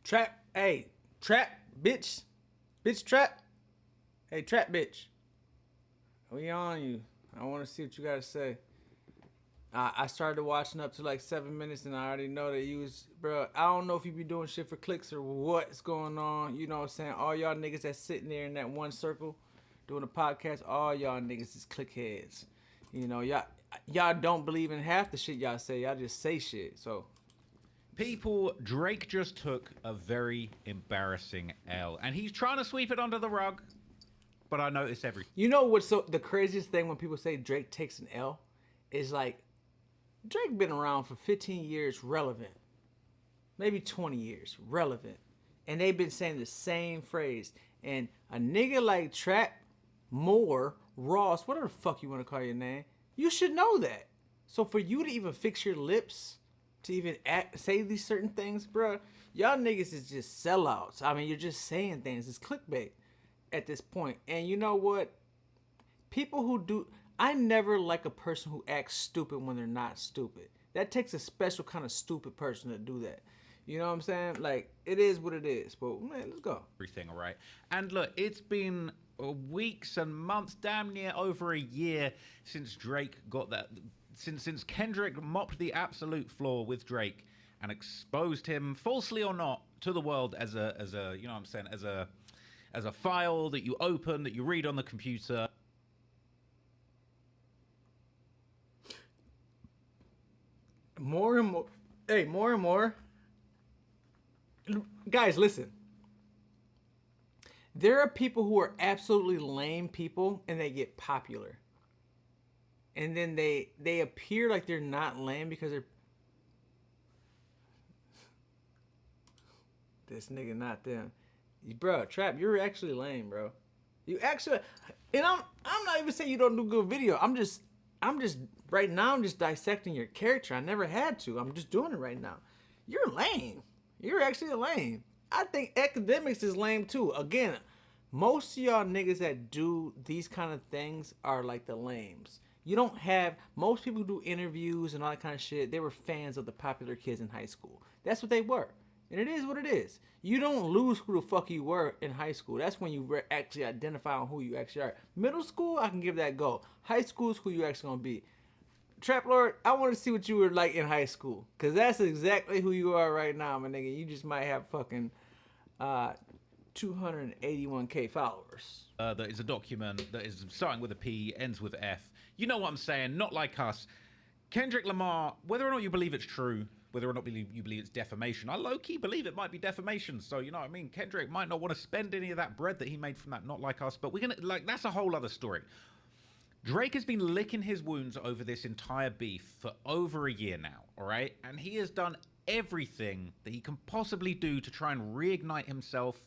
Trap, hey, trap, bitch. Bitch, trap. Hey, trap, bitch. We on you. I want to see what you got to say. I started watching up to like 7 minutes and I already know that you was, bro. I don't know if you be doing shit for clicks or what's going on. You know what I'm saying? All y'all niggas that's sitting there in that one circle doing a podcast, all y'all niggas is click heads. You know, y'all don't believe in half the shit y'all say. Y'all just say shit. So people, Drake just took a very embarrassing L, and he's trying to sweep it under the rug. But I notice everything. You know what's so the craziest thing when people say Drake takes an L is like Drake been around for 15 years, relevant. Maybe 20 years, relevant. And they've been saying the same phrase. And a nigga like Trap, Moore, Ross, whatever the fuck you want to call your name, you should know that. So for you to even fix your lips, to even say these certain things, bro, y'all niggas is just sellouts. I mean, you're just saying things. It's clickbait at this point. And you know what? People who do... I never like a person who acts stupid when they're not stupid. That takes a special kind of stupid person to do that. You know what I'm saying? Like, it is what it is. But, man, let's go. Everything, all right? And look, it's been weeks and months, damn near over a year since Drake got that... Since Kendrick mopped the absolute floor with Drake and exposed him, falsely or not, to the world as a you know what I'm saying, as a file that you open, that you read on the computer. More and more. Hey, more and more. Guys, listen. There are people who are absolutely lame people and they get popular. And then they appear like they're not lame because they're... This nigga not them. Bro, Trap, you're actually lame, bro. You actually... And I'm not even saying you don't do good video. I'm just right now I'm just dissecting your character. I never had to. I'm just doing it right now. You're lame. You're actually lame. I think academics is lame too. Again, most of y'all niggas that do these kind of things are like the lames. You don't have... Most people who do interviews and all that kind of shit, they were fans of the popular kids in high school. That's what they were. And it is what it is. You don't lose who the fuck you were in high school. That's when you actually identify on who you actually are. Middle school, I can give that go. High school is who you actually gonna be. Trap Lord, I want to see what you were like in high school. Because that's exactly who you are right now, my nigga. You just might have fucking 281k followers. That is a document that is starting with a P, ends with F. You know what I'm saying? Not like us. Kendrick Lamar, whether or not you believe it's true, whether or not you believe it's defamation, I low-key believe it might be defamation. So, you know what I mean? Kendrick might not want to spend any of that bread that he made from that Not Like Us, but we're going to, like, that's a whole other story. Drake has been licking his wounds over this entire beef for over a year now, all right? And he has done everything that he can possibly do to try and reignite himself.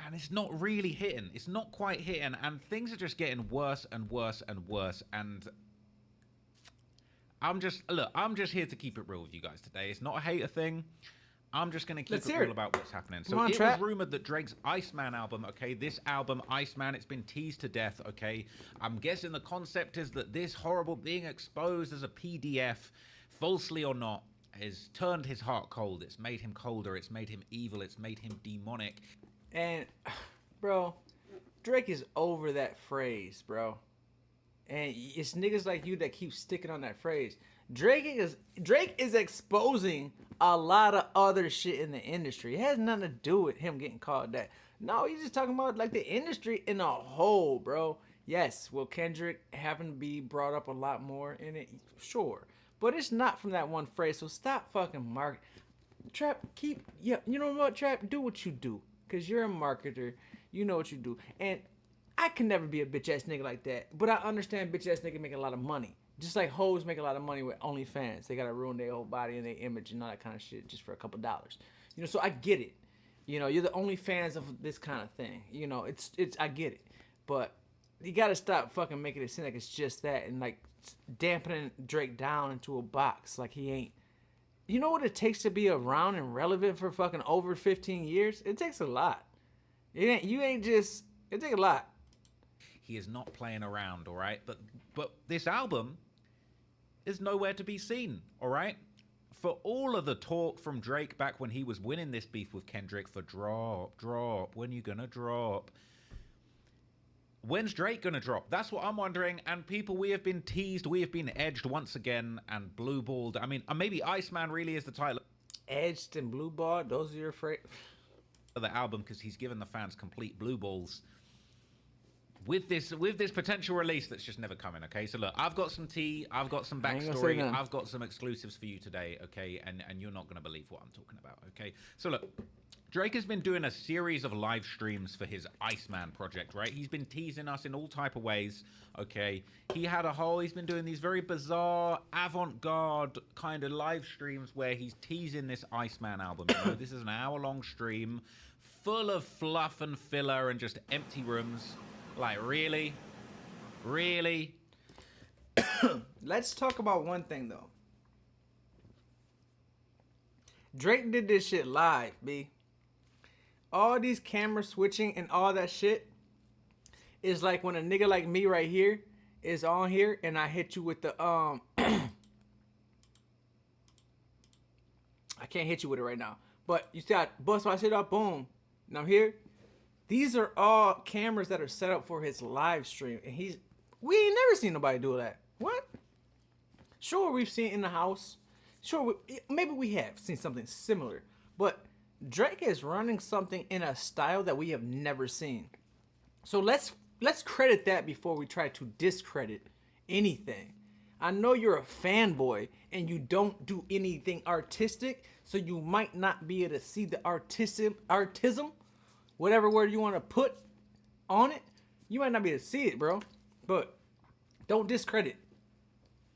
And it's not really hitting. It's not quite hitting. And things are just getting worse and worse and worse. And I'm just here to keep it real with you guys today. It's not a hater thing. I'm just going to keep it real about what's happening. So it was rumored that Drake's Iceman album, okay, this album, Iceman, it's been teased to death, okay? I'm guessing the concept is that this horrible being exposed as a PDF, falsely or not, has turned his heart cold. It's made him colder. It's made him evil. It's made him demonic. And, bro, Drake is over that phrase, bro. And it's niggas like you that keep sticking on that phrase. Drake is exposing a lot of other shit in the industry. It has nothing to do with him getting called that. No, he's just talking about like the industry in a whole, bro. Yes, will Kendrick having to be brought up a lot more in it? Sure. But it's not from that one phrase, so stop fucking market. Trap, you know what, Trap? Do what you do. Because you're a marketer. You know what you do. And I can never be a bitch-ass nigga like that. But I understand bitch-ass nigga making a lot of money. Just like hoes make a lot of money with OnlyFans. They gotta ruin their whole body and their image and all that kind of shit just for a couple dollars. You know, so I get it. You know, you're the OnlyFans of this kind of thing. You know, it's I get it. But you gotta stop fucking making it seem like it's just that and like dampening Drake down into a box like he ain't. You know what it takes to be around and relevant for fucking over 15 years? It takes a lot. It takes a lot. He is not playing around, all right? But this album is nowhere to be seen, all right? for all of the talk from Drake back when he was winning this beef with Kendrick for drop, when you gonna drop? When's Drake gonna drop? That's what I'm wondering. And people, we have been teased, we have been edged once again and blueballed. I mean, maybe Iceman really is the title Edged and blue ball. Those are your of the album because he's given the fans complete blue balls with this potential release that's just never coming. Okay, so look, I've got some tea, I've got some backstory, I've got some exclusives for you today. Okay, and you're not gonna believe what I'm talking about. Okay, so look, Drake has been doing a series of live streams for his Iceman project, right? He's been teasing us in all type of ways, okay? He's been doing these very bizarre, avant-garde kind of live streams where he's teasing this Iceman album. You know, this is an hour-long stream full of fluff and filler and just empty rooms. Like, really? Really? Let's talk about one thing, though. Drake did this shit live, B. All these camera switching and all that shit is like when a nigga like me right here is on here and I hit you with the I can't hit you with it right now, but you see I bust my shit up, boom, and I'm here. These are all cameras that are set up for his live stream, and we ain't never seen nobody do that. What? Sure, we've seen it in the house. Sure, maybe we have seen something similar, but Drake is running something in a style that we have never seen. So let's credit that before we try to discredit anything. I know you're a fanboy and you don't do anything artistic, so you might not be able to see the artism, whatever word you want to put on it. You might not be able to see it, bro. But don't discredit.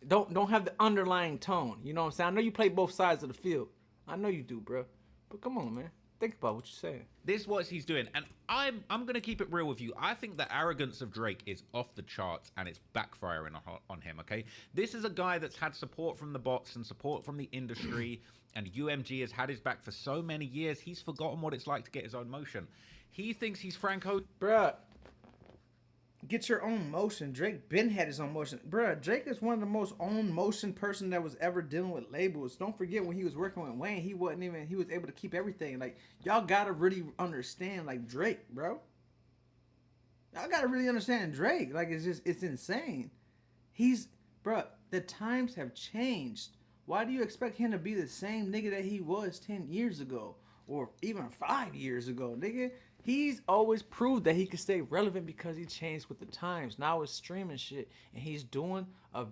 Don't have the underlying tone. You know what I'm saying? I know you play both sides of the field. I know you do, bro. But come on, man. Think about what you're saying. This is what he's doing. And I'm going to keep it real with you. I think the arrogance of Drake is off the charts and it's backfiring on him, okay? This is a guy that's had support from the bots and support from the industry, and UMG has had his back for so many years, he's forgotten what it's like to get his own motion. He thinks he's Franco. Bruh, get your own motion. Drake been had his own motion. Bruh, Drake is one of the most own motion person that was ever dealing with labels. Don't forget when he was working with Wayne, he was able to keep everything. Like, y'all gotta really understand, like, Drake, bro. Y'all gotta really understand Drake. Like, it's insane. Bruh, the times have changed. Why do you expect him to be the same nigga that he was 10 years ago? Or even 5 years ago, nigga? He's always proved that he could stay relevant because he changed with the times. Now it's streaming shit, and he's doing a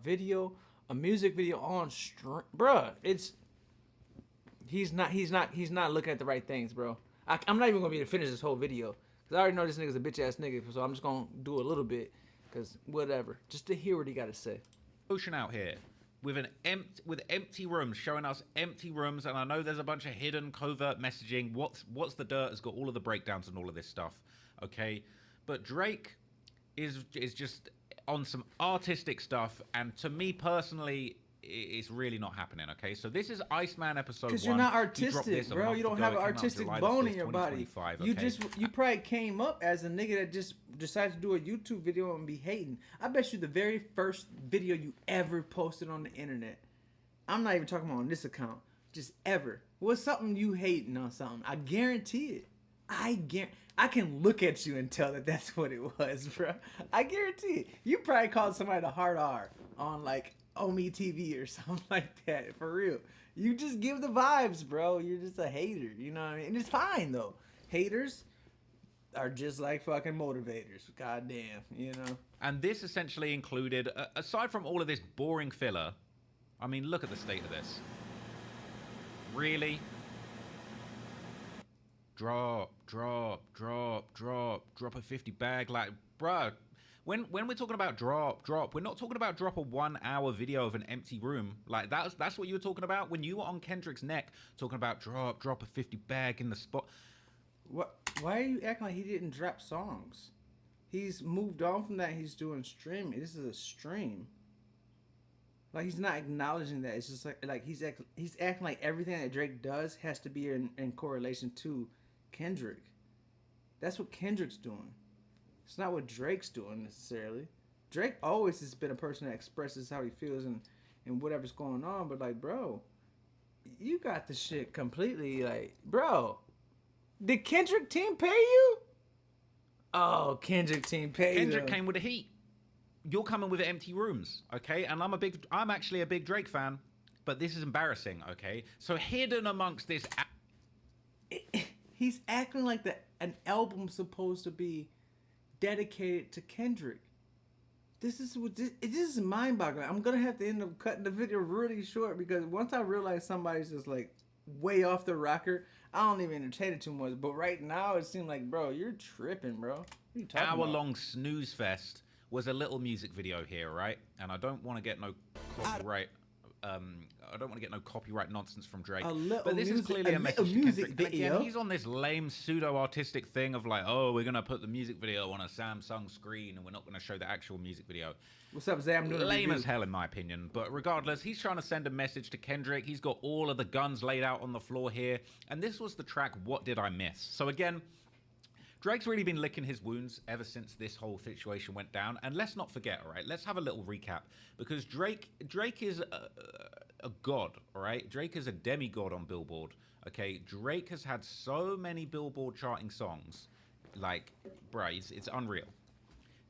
music video on stream, bruh. He's not looking at the right things, bro. I'm not even gonna be able to finish this whole video because I already know this nigga's a bitch ass nigga. So I'm just gonna do a little bit, cause whatever, just to hear what he got to say. Ocean out here. With empty rooms, showing us empty rooms, and I know there's a bunch of hidden covert messaging. What's the dirt has got all of the breakdowns and all of this stuff, okay? But Drake is just on some artistic stuff, and to me personally, it's really not happening, okay? So this is Iceman episode 1. Because you're not artistic, bro. You don't have an artistic bone in your body. Okay? You probably came up as a nigga that just decided to do a YouTube video and be hating. I bet you the very first video you ever posted on the internet, I'm not even talking about on this account, just ever, was something you hating on something. I guarantee it. I can look at you and tell that that's what it was, bro. I guarantee it. You probably called somebody the hard R on, like, Omi TV or something like that, for real. You just give the vibes, bro. You're just a hater, you know what I mean? And it's fine, though. Haters are just like fucking motivators. Goddamn, you know? And this essentially included, aside from all of this boring filler, I mean, look at the state of this. Really? Drop a 50 bag, like, bruh. When we're talking about drop, we're not talking about drop a 1 hour video of an empty room. Like, that's what you were talking about when you were on Kendrick's neck, talking about drop a 50 bag in the spot. What? Why are you acting like he didn't drop songs? He's moved on from that. He's doing streaming. This is a stream. Like, he's not acknowledging that. It's just like he's acting like everything that Drake does has to be in correlation to Kendrick. That's what Kendrick's doing. It's not what Drake's doing necessarily. Drake always has been a person that expresses how he feels and whatever's going on. But, like, bro, You got the shit completely like, bro. Did Kendrick team pay you? Oh, Kendrick team paid Kendrick him. came with the heat. You're coming with empty rooms, okay? And I'm actually a big Drake fan, but this is embarrassing, okay? So hidden amongst this, He's acting like an album's supposed to be dedicated to Kendrick. This is mind boggling. I'm gonna have to end up cutting the video really short because once I realize somebody's just like way off the rocker, I don't even entertain it too much. But right now it seems like, bro, you're tripping, bro. What are you talking about? hour-long snooze fest was a little music video here, right? And I don't want to get no copyright. I don't want to get no copyright nonsense from Drake. But this is clearly a message to Kendrick. And again, he's on this lame pseudo-artistic thing of like, oh, we're gonna put the music video on a Samsung screen, and we're not gonna show the actual music video. What's up, Zay? I'm doing Lame as hell, in my opinion. But regardless, he's trying to send a message to Kendrick. He's got all of the guns laid out on the floor here, and this was the track "What Did I Miss?" So again, Drake's really been licking his wounds ever since this whole situation went down. And let's not forget, all right? Let's have a little recap. Because Drake is a god, all right? Drake is a demigod on Billboard, okay? Drake has had so many Billboard charting songs. Like, bruh, it's unreal.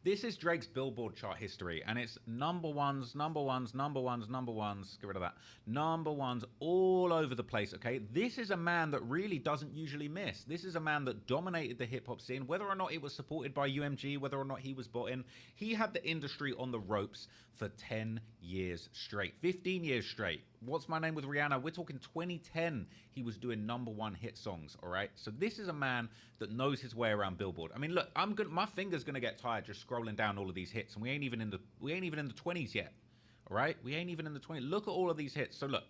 This is Drake's Billboard chart history, and it's number ones, number ones, number ones, number ones. Get rid of that. Number ones all over the place, okay? This is a man that really doesn't usually miss. This is a man that dominated the hip-hop scene, whether or not it was supported by UMG, whether or not he was bought in. He had the industry on the ropes for 10 years straight, 15 years straight. What's My Name with Rihanna? We're talking 2010. He was doing number one hit songs, all right? So this is a man that knows his way around Billboard. I mean, look, my finger's gonna get tired just scrolling down all of these hits, and we ain't even in the 20s yet, all right? We ain't even in the 20s. Look at all of these hits. So look,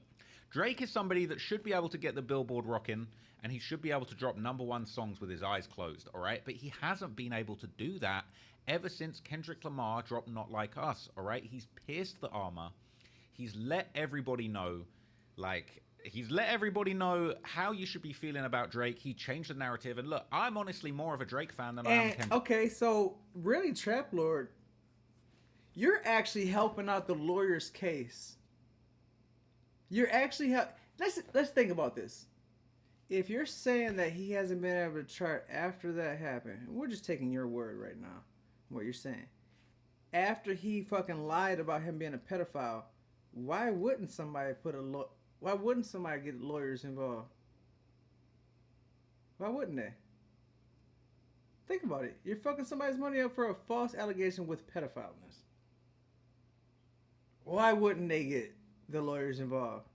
Drake is somebody that should be able to get the Billboard rocking, and he should be able to drop number one songs with his eyes closed, all right? But he hasn't been able to do that ever since Kendrick Lamar dropped Not Like Us, all right? He's pierced the armor. He's let everybody know, he's let everybody know how you should be feeling about Drake. He changed the narrative. And look, I'm honestly more of a Drake fan than I am Kendrick. Okay, so really, Trap Lord, you're actually helping out the lawyer's case. You're actually let's think about this. If you're saying that he hasn't been able to chart after that happened, we're just taking your word right now, what you're saying. After he fucking lied about him being a pedophile, why wouldn't somebody get lawyers involved? Why wouldn't they? Think about it. You're fucking somebody's money up for a false allegation with pedophileness. Why wouldn't they get the lawyers involved?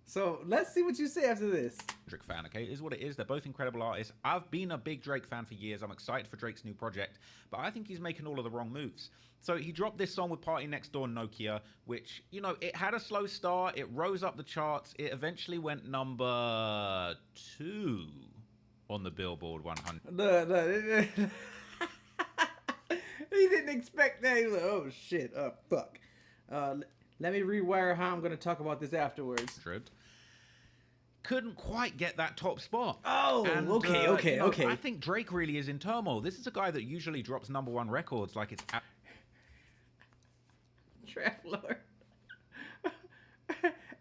So let's see what you say after this. Drake fan, okay? It is what it is. They're both incredible artists. I've been a big Drake fan for years. I'm excited for Drake's new project, but I think he's making all of the wrong moves. So he dropped this song with Party Next Door, Nokia, which, you know, it had a slow start. It rose up the charts. It eventually went number 2 on the Billboard 100. He didn't expect that. He was like, oh shit, fuck. Let me rewire how I'm going to talk about this afterwards. Couldn't quite get that top spot. Oh, and, okay. I think Drake really is in turmoil. This is a guy that usually drops number one records like it's... Trap Lord.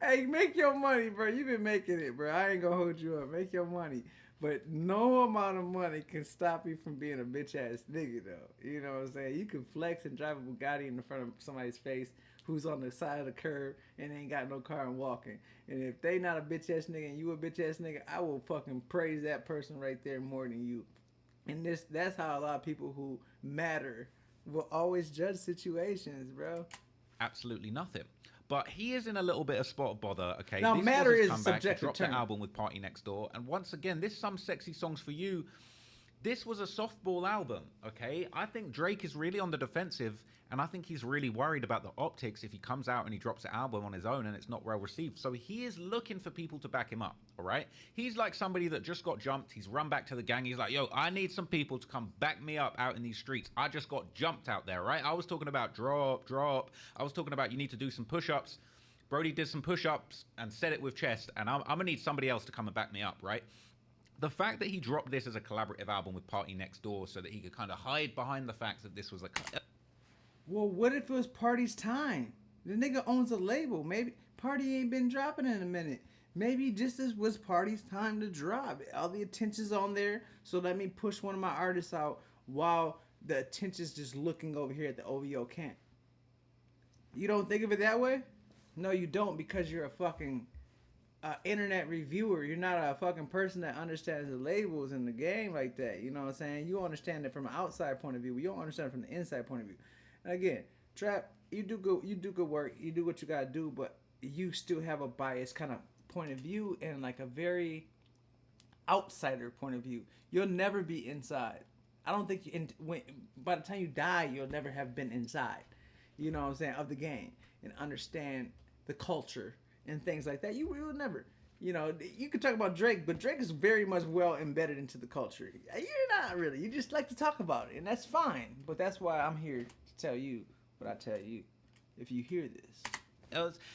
Hey, make your money, bro. You've been making it, bro. I ain't gonna hold you up. Make your money. But no amount of money can stop you from being a bitch-ass nigga, though. You know what I'm saying? You can flex and drive a Bugatti in front of somebody's face who's on the side of the curb and ain't got no car and walking. And if they not a bitch-ass nigga and you a bitch-ass nigga, I will fucking praise that person right there more than you. And that's how a lot of people who matter will always judge situations, bro. Absolutely nothing. But he is in a little bit of spot of bother, okay? Now, this matter was his is comeback. subjective He dropped term. an album with Party Next Door. And once again, this Some Sexy Songs for You. This was a softball album, okay? I think Drake is really on the defensive, and I think he's really worried about the optics if he comes out and he drops an album on his own and it's not well received. So he is looking for people to back him up, all right? He's like somebody that just got jumped. He's run back to the gang. He's like, yo, I need some people to come back me up out in these streets. I just got jumped out there, right? I was talking about drop. I was talking about you need to do some push-ups. Brody did some push-ups and said it with chest, and I'm going to need somebody else to come and back me up, right? The fact that he dropped this as a collaborative album with Party Next Door so that he could kind of hide behind the fact that this was a... Well, what if it was Party's time? The nigga owns a label. Maybe Party ain't been dropping in a minute. Maybe just as was Party's time to drop. All the attention's on there, so let me push one of my artists out while the attention's just looking over here at the OVO camp. You don't think of it that way? No, you don't, because you're a fucking internet reviewer. You're not a fucking person that understands the labels in the game like that. You know what I'm saying? You understand it from an outside point of view. You don't understand it from the inside point of view. And again, Trap, you do good work. You do what you gotta do, but you still have a biased kind of point of view and like a very outsider point of view. You'll never be inside. I don't think by the time you die, you'll never have been inside. You know what I'm saying, of the game and understand the culture and things like that. You will never. You know, you could talk about Drake, but Drake is very much well embedded into the culture. You're not really. You just like to talk about it, and that's fine. But that's why I'm here to tell you what I tell you. If you hear this.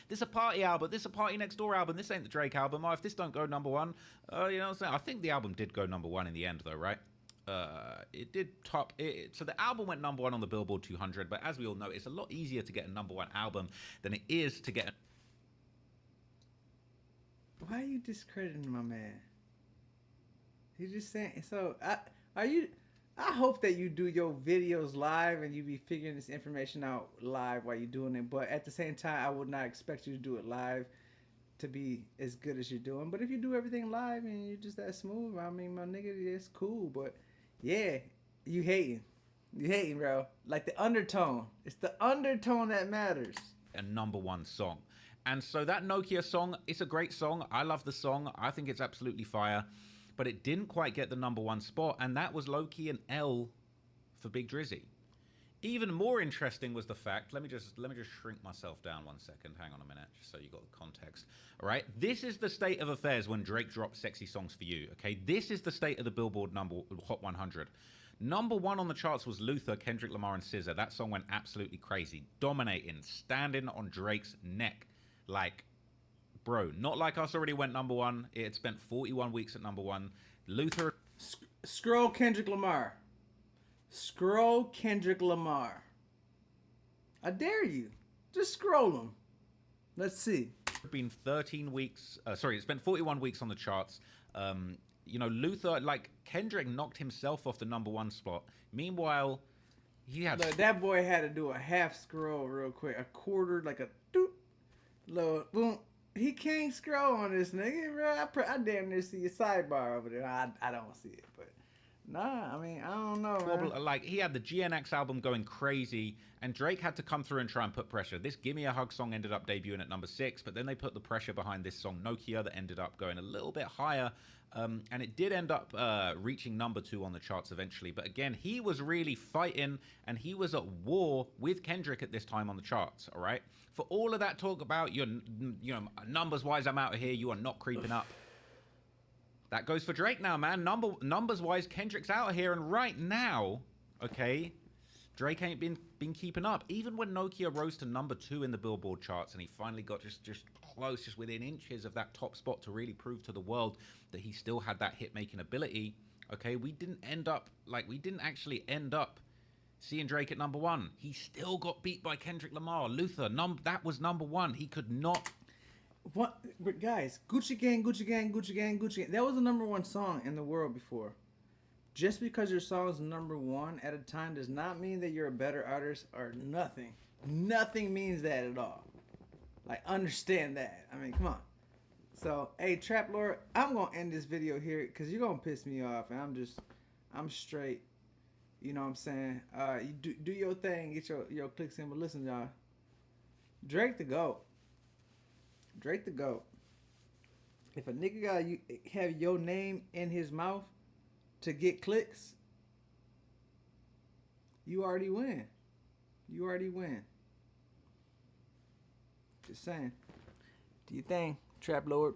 This is a party album. This is a Party Next Door album. This ain't the Drake album. Oh, if this don't go number one, you know what I'm saying? I think the album did go number one in the end, though, right? It did top. So the album went number one on the Billboard 200, but as we all know, it's a lot easier to get a number one album than it is to get. Why are you discrediting my man? He's just saying. So, I hope that you do your videos live and you be figuring this information out live while you're doing it. But at the same time, I would not expect you to do it live to be as good as you're doing. But if you do everything live and you're just that smooth, I mean, my nigga, it's cool. But yeah, you hating. You hating, bro. Like the undertone. It's the undertone that matters. A number one song. And so that Nokia song, it's a great song. I love the song. I think it's absolutely fire. But it didn't quite get the number one spot, and that was low-key an L for Big Drizzy. Even more interesting was the fact, let me just shrink myself down 1 second. Hang on a minute, just so you got the context. All right, this is the state of affairs when Drake dropped Sexy Songs for You, okay? This is the state of the Billboard Hot 100. Number one on the charts was Luther, Kendrick Lamar, and SZA. That song went absolutely crazy, dominating, standing on Drake's neck. Like, bro, Not Like Us already went number one. It had spent 41 weeks at number one. Luther. Scroll Kendrick Lamar. Scroll Kendrick Lamar. I dare you. Just scroll him. Let's see. Been 13 weeks. It spent 41 weeks on the charts. You know, Luther, like, Kendrick knocked himself off the number one spot. Meanwhile, he had. Look, that boy had to do a half scroll real quick. A quarter, like a doop. Look, boom. He can't scroll on this nigga, bro. I damn near see a sidebar over there. I don't see it, but nah, I mean, I don't know, man. Like, he had the GNX album going crazy, and Drake had to come through and try and put pressure. This Gimme a Hug song ended up debuting at number 6, but then they put the pressure behind this song Nokia that ended up going a little bit higher, and it did end up reaching number 2 on the charts eventually. But again, he was really fighting, and he was at war with Kendrick at this time on the charts, all right? For all of that talk about, you know, numbers-wise, I'm out of here, you are not creeping up. That goes for Drake now, man. Numbers-wise, Kendrick's out of here, and right now, okay, Drake ain't been keeping up. Even when Nokia rose to number 2 in the Billboard charts, and he finally got just close, just within inches of that top spot to really prove to the world that he still had that hit-making ability, okay, we didn't actually end up seeing Drake at number 1. He still got beat by Kendrick Lamar. Luther, that was number 1. He could not. What, but guys, Gucci Gang, Gucci Gang, Gucci Gang, Gucci Gang. That was the number 1 song in the world before. Just because your song is number 1 at a time does not mean that you're a better artist or nothing. Nothing means that at all. Like, understand that. I mean, come on. So, hey, Trap Lord, I'm going to end this video here because you're going to piss me off. And I'm straight. You know what I'm saying? You do your thing, get your clicks in. But listen, y'all. Drake the GOAT. Drake the GOAT. If a nigga gotta have your name in his mouth to get clicks, you already win. You already win. Just saying. Do your thing, Trap Lord.